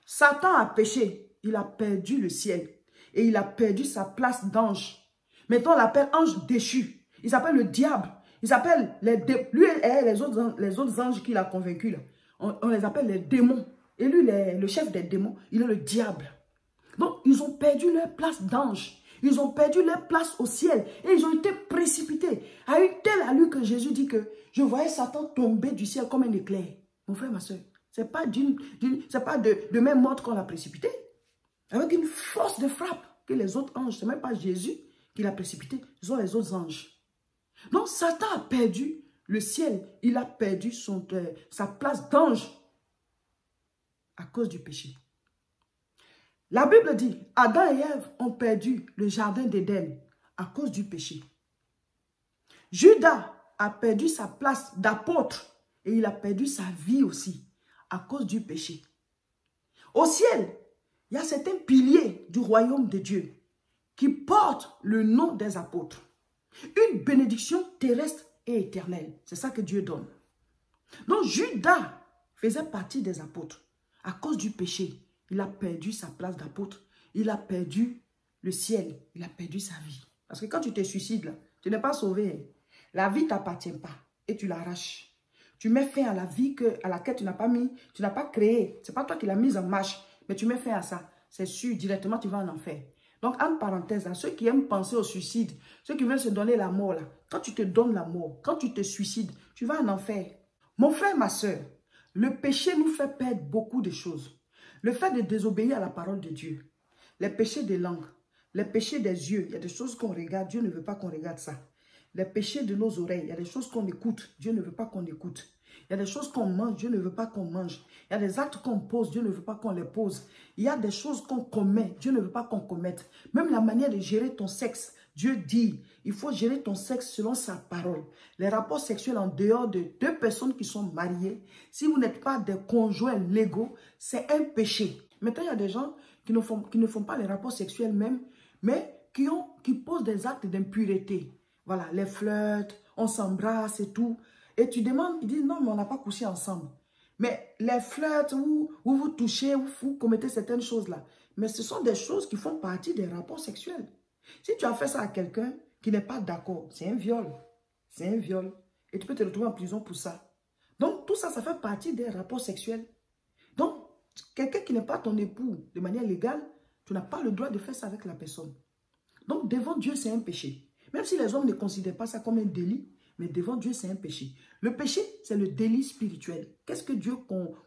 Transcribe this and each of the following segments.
Satan a péché. Il a perdu le ciel. Et il a perdu sa place d'ange. Maintenant, on l'appelle ange déchu. Il s'appelle le diable. Il s'appelle lui et les autres anges qu'il a convaincus. Là. On les appelle les démons. Et lui, le chef des démons, il est le diable. Donc, ils ont perdu leur place d'ange. Ils ont perdu leur place au ciel. Et ils ont été précipités. À une telle allure que Jésus dit que je voyais Satan tomber du ciel comme un éclair. Mon frère, ma soeur, ce n'est pas, de même mode qu'on l'a précipité. Avec une force de frappe que les autres anges, ce n'est même pas Jésus qui l'a précipité, ce sont les autres anges. Donc, Satan a perdu le ciel. Il a perdu sa place d'ange à cause du péché. La Bible dit, Adam et Ève ont perdu le jardin d'Éden à cause du péché. Judas a perdu sa place d'apôtre et il a perdu sa vie aussi à cause du péché. Au ciel, il y a certains piliers du royaume de Dieu qui portent le nom des apôtres. Une bénédiction terrestre et éternelle. C'est ça que Dieu donne. Donc Judas faisait partie des apôtres. À cause du péché, il a perdu sa place d'apôtre. Il a perdu le ciel. Il a perdu sa vie. Parce que quand tu te suicides, là, tu n'es pas sauvé. La vie ne t'appartient pas et tu l'arraches. Tu mets fin à la vie à laquelle tu n'as pas créé. Ce n'est pas toi qui l'as mise en marche, mais tu mets fin à ça. C'est sûr, directement, tu vas en enfer. Donc, entre parenthèses, ceux qui aiment penser au suicide, ceux qui veulent se donner la mort, là, quand tu te donnes la mort, quand tu te suicides, tu vas en enfer. Mon frère, ma soeur, le péché nous fait perdre beaucoup de choses. Le fait de désobéir à la parole de Dieu, les péchés des langues, les péchés des yeux, il y a des choses qu'on regarde, Dieu ne veut pas qu'on regarde ça. Les péchés de nos oreilles, il y a des choses qu'on écoute, Dieu ne veut pas qu'on écoute. Il y a des choses qu'on mange, Dieu ne veut pas qu'on mange. Il y a des actes qu'on pose, Dieu ne veut pas qu'on les pose. Il y a des choses qu'on commet, Dieu ne veut pas qu'on commette. Même la manière de gérer ton sexe, Dieu dit, il faut gérer ton sexe selon sa parole. Les rapports sexuels en dehors de deux personnes qui sont mariées, si vous n'êtes pas des conjoints légaux, c'est un péché. Maintenant, il y a des gens qui ne font pas les rapports sexuels même, mais qui posent des actes d'impureté. Voilà, les flirts, on s'embrasse et tout. Et tu demandes, ils disent non, mais on n'a pas couché ensemble. Mais les flirts où vous touchez, où vous commettez certaines choses-là, mais ce sont des choses qui font partie des rapports sexuels. Si tu as fait ça à quelqu'un qui n'est pas d'accord, c'est un viol. C'est un viol. Et tu peux te retrouver en prison pour ça. Donc, tout ça, ça fait partie des rapports sexuels. Donc, quelqu'un qui n'est pas ton époux de manière légale, tu n'as pas le droit de faire ça avec la personne. Donc, devant Dieu, c'est un péché. Même si les hommes ne considèrent pas ça comme un délit, mais devant Dieu, c'est un péché. Le péché, c'est le délit spirituel. Qu'est-ce que Dieu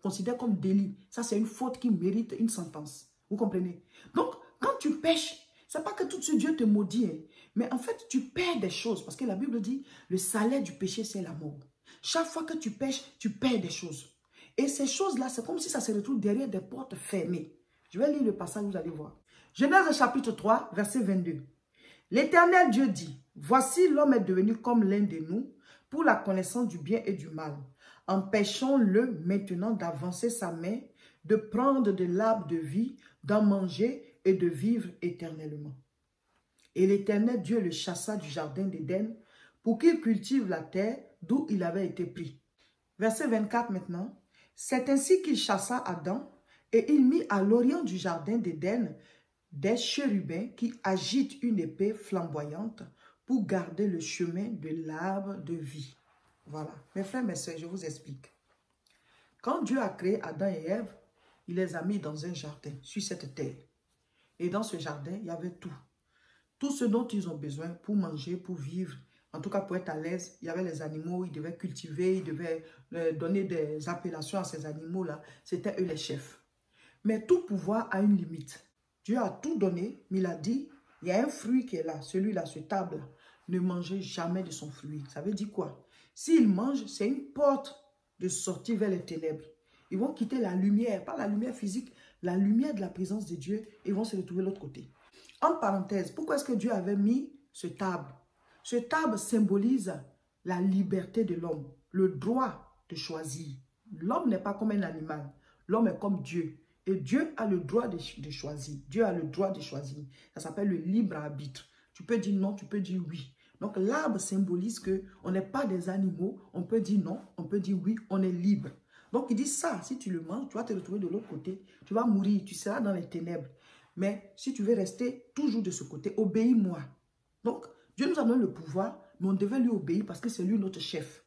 considère comme délit? Ça, c'est une faute qui mérite une sentence. Vous comprenez? Donc, quand tu pêches, ce n'est pas que tout de suite Dieu te maudit, hein, mais en fait, tu perds des choses. Parce que la Bible dit, le salaire du péché, c'est la mort. Chaque fois que tu pêches, tu perds des choses. Et ces choses-là, c'est comme si ça se retrouve derrière des portes fermées. Je vais lire le passage, vous allez voir. Genèse chapitre 3, verset 22. L'Éternel Dieu dit, voici l'homme est devenu comme l'un de nous pour la connaissance du bien et du mal. Empêchons-le maintenant d'avancer sa main, de prendre de l'arbre de vie, d'en manger et de vivre éternellement. Et l'Éternel Dieu le chassa du jardin d'Éden pour qu'il cultive la terre d'où il avait été pris. Verset 24 maintenant. C'est ainsi qu'il chassa Adam et il mit à l'orient du jardin d'Éden des chérubins qui agitent une épée flamboyante pour garder le chemin de l'arbre de vie. Voilà. Mes frères, mes sœurs, je vous explique. Quand Dieu a créé Adam et Ève, il les a mis dans un jardin, sur cette terre. Et dans ce jardin, il y avait tout. Tout ce dont ils ont besoin pour manger, pour vivre, en tout cas pour être à l'aise. Il y avait les animaux, ils devaient cultiver, ils devaient donner des appellations à ces animaux-là. C'était eux les chefs. Mais tout pouvoir a une limite. Dieu a tout donné, mais il a dit, il y a un fruit qui est là, celui-là, ce table-là. Ne mangez jamais de son fruit. Ça veut dire quoi? S'ils mangent, c'est une porte de sortie vers les ténèbres. Ils vont quitter la lumière, pas la lumière physique, la lumière de la présence de Dieu, et vont se retrouver de l'autre côté. En parenthèse, pourquoi est-ce que Dieu avait mis ce table? Ce table symbolise la liberté de l'homme, le droit de choisir. L'homme n'est pas comme un animal, l'homme est comme Dieu. Et Dieu a le droit de choisir. Dieu a le droit de choisir. Ça s'appelle le libre arbitre. Tu peux dire non, tu peux dire oui. Donc l'arbre symbolise qu'on n'est pas des animaux. On peut dire non, on peut dire oui, on est libre. Donc, il dit ça, si tu le manges, tu vas te retrouver de l'autre côté. Tu vas mourir, tu seras dans les ténèbres. Mais si tu veux rester toujours de ce côté, obéis-moi. Donc, Dieu nous a donné le pouvoir, mais on devait lui obéir parce que c'est lui notre chef.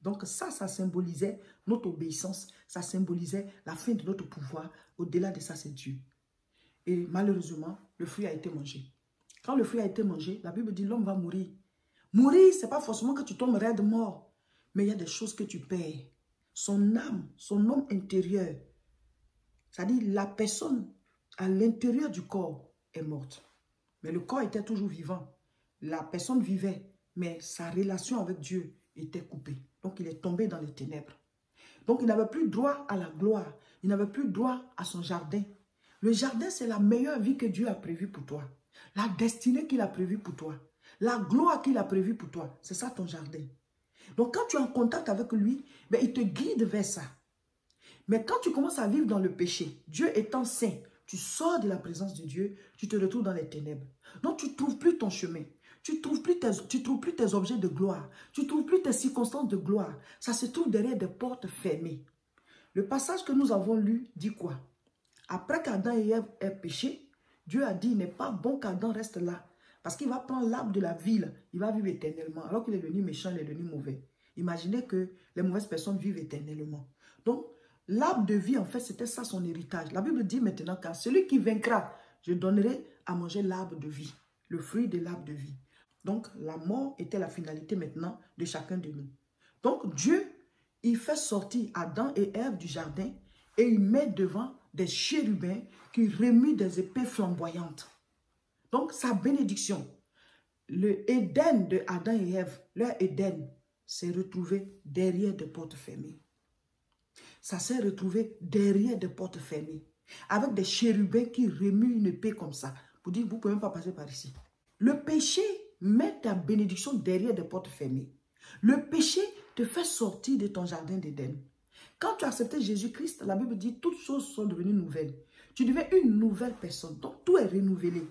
Donc, ça symbolisait notre obéissance. Ça symbolisait la fin de notre pouvoir. Au-delà de ça, c'est Dieu. Et malheureusement, le fruit a été mangé. Quand le fruit a été mangé, la Bible dit l'homme va mourir. Mourir, ce n'est pas forcément que tu tombes raide mort. Mais il y a des choses que tu perds. Son âme, son homme intérieur. C'est-à-dire la personne à l'intérieur du corps est morte. Mais le corps était toujours vivant. La personne vivait, mais sa relation avec Dieu était coupée. Donc il est tombé dans les ténèbres. Donc il n'avait plus droit à la gloire. Il n'avait plus droit à son jardin. Le jardin, c'est la meilleure vie que Dieu a prévue pour toi. La destinée qu'il a prévue pour toi. La gloire qu'il a prévue pour toi. C'est ça ton jardin. Donc quand tu es en contact avec lui, ben, il te guide vers ça. Mais quand tu commences à vivre dans le péché, Dieu étant saint, tu sors de la présence de Dieu, tu te retrouves dans les ténèbres. Donc tu ne trouves plus ton chemin. Tu ne trouves plus tes objets de gloire. Tu ne trouves plus tes circonstances de gloire. Ça se trouve derrière des portes fermées. Le passage que nous avons lu dit quoi? Après qu'Adam et Ève aient péché, Dieu a dit, il n'est pas bon qu'Adam reste là. Parce qu'il va prendre l'arbre de la vie, il va vivre éternellement. Alors qu'il est devenu méchant, il est devenu mauvais. Imaginez que les mauvaises personnes vivent éternellement. Donc, l'arbre de vie, en fait, c'était ça son héritage. La Bible dit maintenant qu'à celui qui vaincra, je donnerai à manger l'arbre de vie, le fruit de l'arbre de vie. Donc, la mort était la finalité maintenant de chacun de nous. Donc, Dieu, il fait sortir Adam et Ève du jardin et il met devant des chérubins qui remuent des épées flamboyantes. Donc, sa bénédiction, le Éden de Adam et Ève, leur Éden, s'est retrouvé derrière des portes fermées. Ça s'est retrouvé derrière des portes fermées, avec des chérubins qui remuent une épée comme ça, pour dire, vous ne pouvez même pas passer par ici. Le péché met ta bénédiction derrière des portes fermées. Le péché te fait sortir de ton jardin d'Éden. Quand tu as accepté Jésus-Christ, la Bible dit, toutes choses sont devenues nouvelles. Tu deviens une nouvelle personne, donc tout est renouvelé.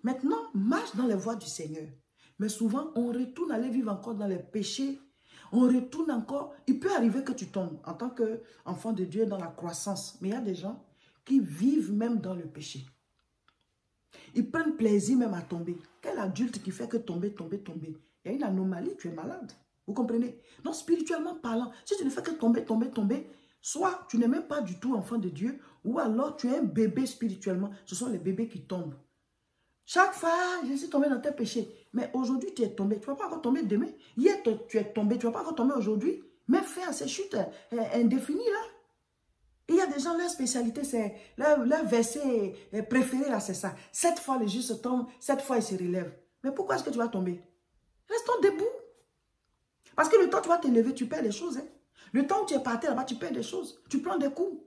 Maintenant, marche dans les voies du Seigneur. Mais souvent, on retourne aller vivre encore dans les péchés. On retourne encore. Il peut arriver que tu tombes en tant qu'enfant de Dieu dans la croissance. Mais il y a des gens qui vivent même dans le péché. Ils prennent plaisir même à tomber. Quel adulte qui fait que tomber? Il y a une anomalie, tu es malade. Vous comprenez? Donc, spirituellement parlant, si tu ne fais que tomber, soit tu n'es même pas du tout enfant de Dieu, ou alors tu es un bébé spirituellement. Ce sont les bébés qui tombent. Chaque fois, je suis tombé dans tes péchés. Mais aujourd'hui, tu es tombé. Tu ne vas pas encore tomber demain. Hier, tu es tombé. Tu ne vas pas encore tomber aujourd'hui. Mais fais à ces chutes indéfinies là. Et il y a des gens, leur spécialité, c'est leur verset préféré là, c'est ça. 7 fois le juste tombe, 7 fois il se relève. Mais pourquoi est-ce que tu vas tomber? Restons debout. Parce que le temps où tu vas te lever, tu perds des choses. Hein. Le temps où tu es parti là-bas, tu perds des choses. Tu prends des coups.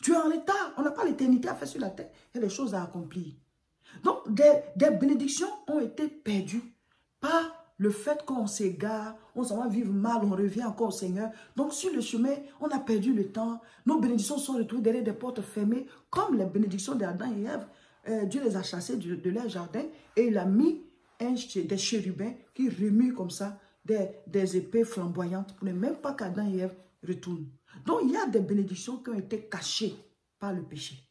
Tu es en état. On n'a pas l'éternité à faire sur la terre. Il y a des choses à accomplir. Donc, des bénédictions ont été perdues par le fait qu'on s'égare, on s'en va vivre mal, on revient encore au Seigneur. Donc, sur le chemin, on a perdu le temps. Nos bénédictions sont retrouvées derrière des portes fermées, comme les bénédictions d'Adam et Ève. Dieu les a chassés de leur jardin et il a mis des chérubins qui remuent comme ça des épées flamboyantes pour ne même pas qu'Adam et Ève retournent. Donc, il y a des bénédictions qui ont été cachées par le péché.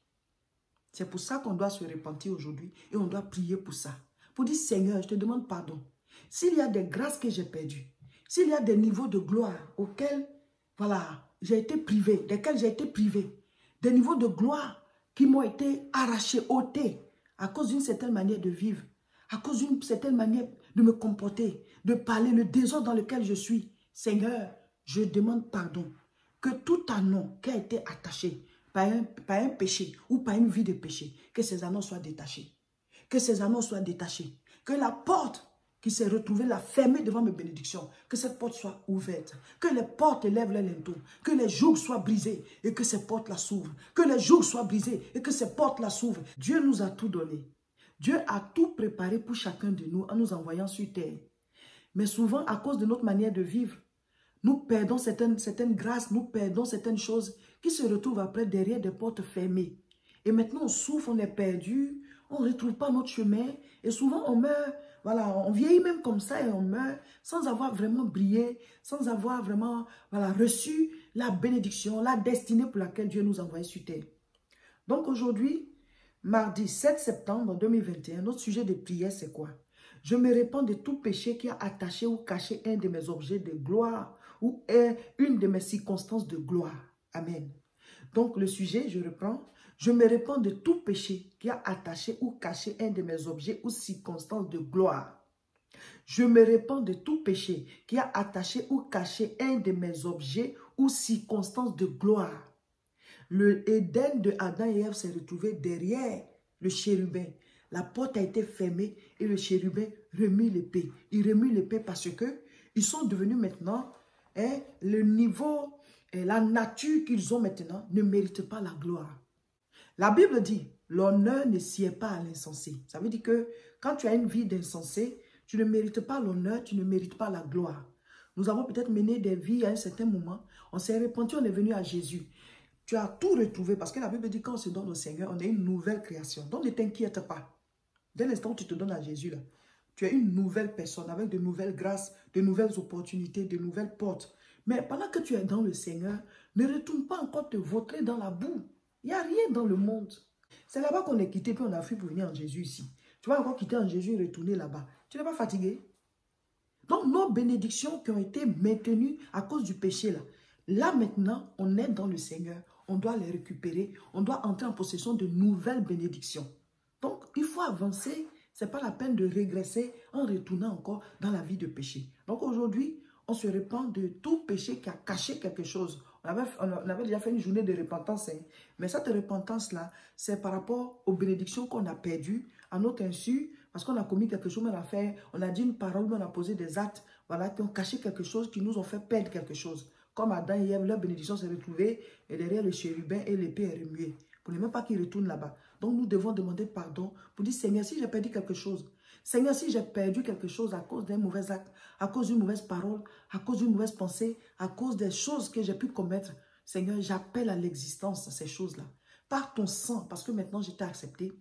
C'est pour ça qu'on doit se repentir aujourd'hui et on doit prier pour ça. Pour dire, Seigneur, je te demande pardon. S'il y a des grâces que j'ai perdues, s'il y a des niveaux de gloire auxquels, voilà, j'ai été privé, desquels j'ai été privé, des niveaux de gloire qui m'ont été arrachés, ôtés, à cause d'une certaine manière de vivre, à cause d'une certaine manière de me comporter, de parler, le désordre dans lequel je suis. Seigneur, je demande pardon. Que tout anneau qui a été attaché par un péché ou par une vie de péché, que ces anneaux soient détachés. Que ces anneaux soient détachés. Que la porte qui s'est retrouvée là, fermée devant mes bénédictions, que cette porte soit ouverte. Que les portes élèvent les linteaux. Que les jougs soient brisés et que ces portes-là s'ouvrent. Que les jougs soient brisés et que ces portes-là s'ouvrent. Dieu nous a tout donné. Dieu a tout préparé pour chacun de nous en nous envoyant sur terre. Mais souvent, à cause de notre manière de vivre, nous perdons certaines grâces, nous perdons certaines choses qui se retrouvent après derrière des portes fermées. Et maintenant, on souffre, on est perdu, on ne retrouve pas notre chemin. Et souvent, on meurt, voilà, on vieillit même comme ça et on meurt sans avoir vraiment brillé, sans avoir vraiment, voilà, reçu la bénédiction, la destinée pour laquelle Dieu nous a envoyés sur terre. Donc aujourd'hui, mardi 7 septembre 2021, notre sujet de prière, c'est quoi? Je me répands de tout péché qui a attaché ou caché un de mes objets de gloire ou une de mes circonstances de gloire. Amen. Donc le sujet, je reprends. Je me répands de tout péché qui a attaché ou caché un de mes objets ou circonstances de gloire. Je me répands de tout péché qui a attaché ou caché un de mes objets ou circonstances de gloire. Le Éden de Adam et Ève s'est retrouvé derrière le chérubin. La porte a été fermée et le chérubin remue l'épée. Il remue l'épée parce que ils sont devenus maintenant, le niveau, la nature qu'ils ont maintenant ne mérite pas la gloire. La Bible dit, l'honneur ne sied pas à l'insensé. Ça veut dire que quand tu as une vie d'insensé, tu ne mérites pas l'honneur, tu ne mérites pas la gloire. Nous avons peut-être mené des vies à un certain moment. On s'est repenti, on est venu à Jésus. Tu as tout retrouvé parce que la Bible dit quand on se donne au Seigneur, on est une nouvelle création. Donc ne t'inquiète pas. Dès l'instant où tu te donnes à Jésus, là, tu es une nouvelle personne avec de nouvelles grâces, de nouvelles opportunités, de nouvelles portes. Mais pendant que tu es dans le Seigneur, ne retourne pas encore te vautrer dans la boue. Il n'y a rien dans le monde. C'est là-bas qu'on est quitté, puis on a fui pour venir en Jésus ici. Tu vas encore quitter en Jésus et retourner là-bas. Tu n'es pas fatigué? Donc nos bénédictions qui ont été maintenues à cause du péché, là maintenant, on est dans le Seigneur. On doit les récupérer. On doit entrer en possession de nouvelles bénédictions. Donc, il faut avancer. Ce n'est pas la peine de régresser en retournant encore dans la vie de péché. Donc, aujourd'hui, on se répand de tout péché qui a caché quelque chose. On avait déjà fait une journée de repentance. Mais cette repentance-là, c'est par rapport aux bénédictions qu'on a perdues à notre insu. Parce qu'on a commis quelque chose, on a dit une parole, on a posé des actes, voilà, qui ont caché quelque chose, qui nous ont fait perdre quelque chose. Comme Adam et Ève, leur bénédiction s'est retrouvée et derrière le chérubin et l'épée est remuée. Pour ne même pas qu'ils retournent là-bas. Donc nous devons demander pardon pour dire Seigneur, si j'ai perdu quelque chose, Seigneur, si j'ai perdu quelque chose à cause d'un mauvais acte, à cause d'une mauvaise parole, à cause d'une mauvaise pensée, à cause des choses que j'ai pu commettre, Seigneur, j'appelle à l'existence ces choses-là. Par ton sang, parce que maintenant je t'ai accepté,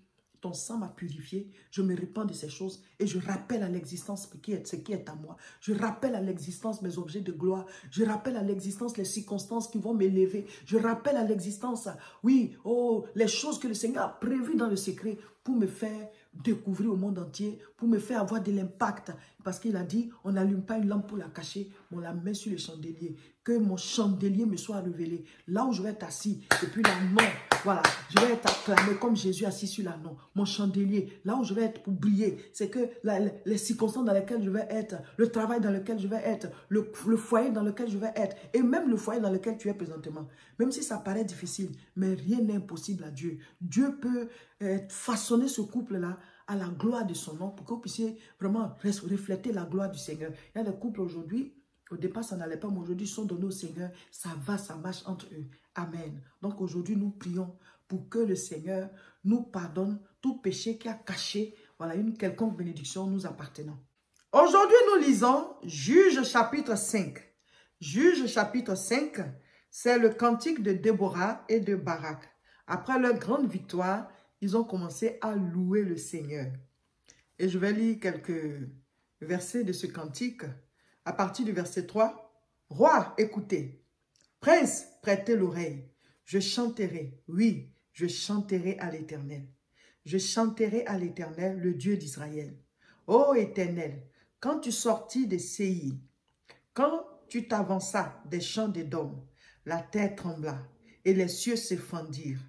ton sang m'a purifié, je me répands de ces choses et je rappelle à l'existence ce qui est à moi. Je rappelle à l'existence mes objets de gloire. Je rappelle à l'existence les circonstances qui vont m'élever. Je rappelle à l'existence, oui, oh, les choses que le Seigneur a prévues dans le secret pour me faire découvrir au monde entier, pour me faire avoir de l'impact. Parce qu'il a dit, on n'allume pas une lampe pour la cacher, mais on la met sur le chandelier. Que mon chandelier me soit révélé. Là où je vais être assis, et puis là, non. Voilà, je vais être acclamé comme Jésus assis sur l'anneau. Mon chandelier, là où je vais être pour briller, c'est que les circonstances dans lesquelles je vais être, le travail dans lequel je vais être, le foyer dans lequel je vais être, et même le foyer dans lequel tu es présentement. Même si ça paraît difficile, mais rien n'est impossible à Dieu. Dieu peut façonner ce couple-là à la gloire de son nom pour que vous puissiez vraiment refléter la gloire du Seigneur. Il y a des couples aujourd'hui, au départ ça n'allait pas, mais aujourd'hui ils sont donnés au Seigneur, ça va, ça marche entre eux. Amen. Donc aujourd'hui nous prions pour que le Seigneur nous pardonne tout péché qui a caché, voilà, une quelconque bénédiction nous appartenant. Aujourd'hui nous lisons Juges chapitre 5. Juges chapitre 5, c'est le cantique de Déborah et de Barak. Après leur grande victoire, ils ont commencé à louer le Seigneur. Et je vais lire quelques versets de ce cantique. À partir du verset 3, « Roi, écoutez. Prince, prêtez l'oreille. Je chanterai, oui, je chanterai à l'Éternel. Je chanterai à l'Éternel, le Dieu d'Israël. Ô Éternel, quand tu sortis de Séir, quand tu t'avanças des champs d'Édom, la terre trembla et les cieux se fendirent.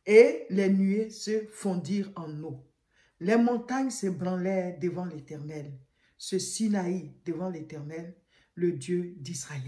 Et les nuées se fondirent en eau. Les montagnes se branlèrent devant l'Éternel. Ce Sinaï devant l'Éternel, le Dieu d'Israël.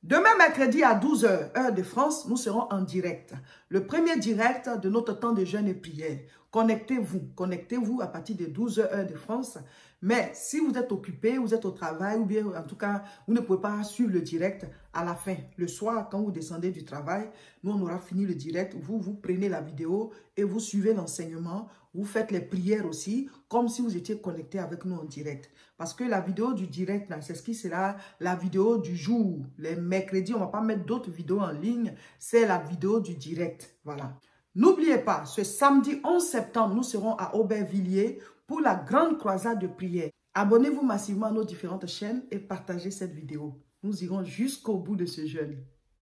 Demain mercredi à 12 h, heure de France, nous serons en direct. Le premier direct de notre temps de jeûne et prière. Connectez-vous à partir de 12 h, heure de France. Mais si vous êtes occupé, vous êtes au travail ou bien en tout cas, vous ne pouvez pas suivre le direct à la fin. Le soir, quand vous descendez du travail, nous on aura fini le direct. Vous prenez la vidéo et vous suivez l'enseignement. Vous faites les prières aussi, comme si vous étiez connecté avec nous en direct. Parce que la vidéo du direct, c'est ce qui sera la vidéo du jour. Les mercredis, on ne va pas mettre d'autres vidéos en ligne. C'est la vidéo du direct. Voilà. N'oubliez pas, ce samedi 11 septembre, nous serons à Aubervilliers pour la grande croisade de prière. Abonnez-vous massivement à nos différentes chaînes et partagez cette vidéo. Nous irons jusqu'au bout de ce jeûne.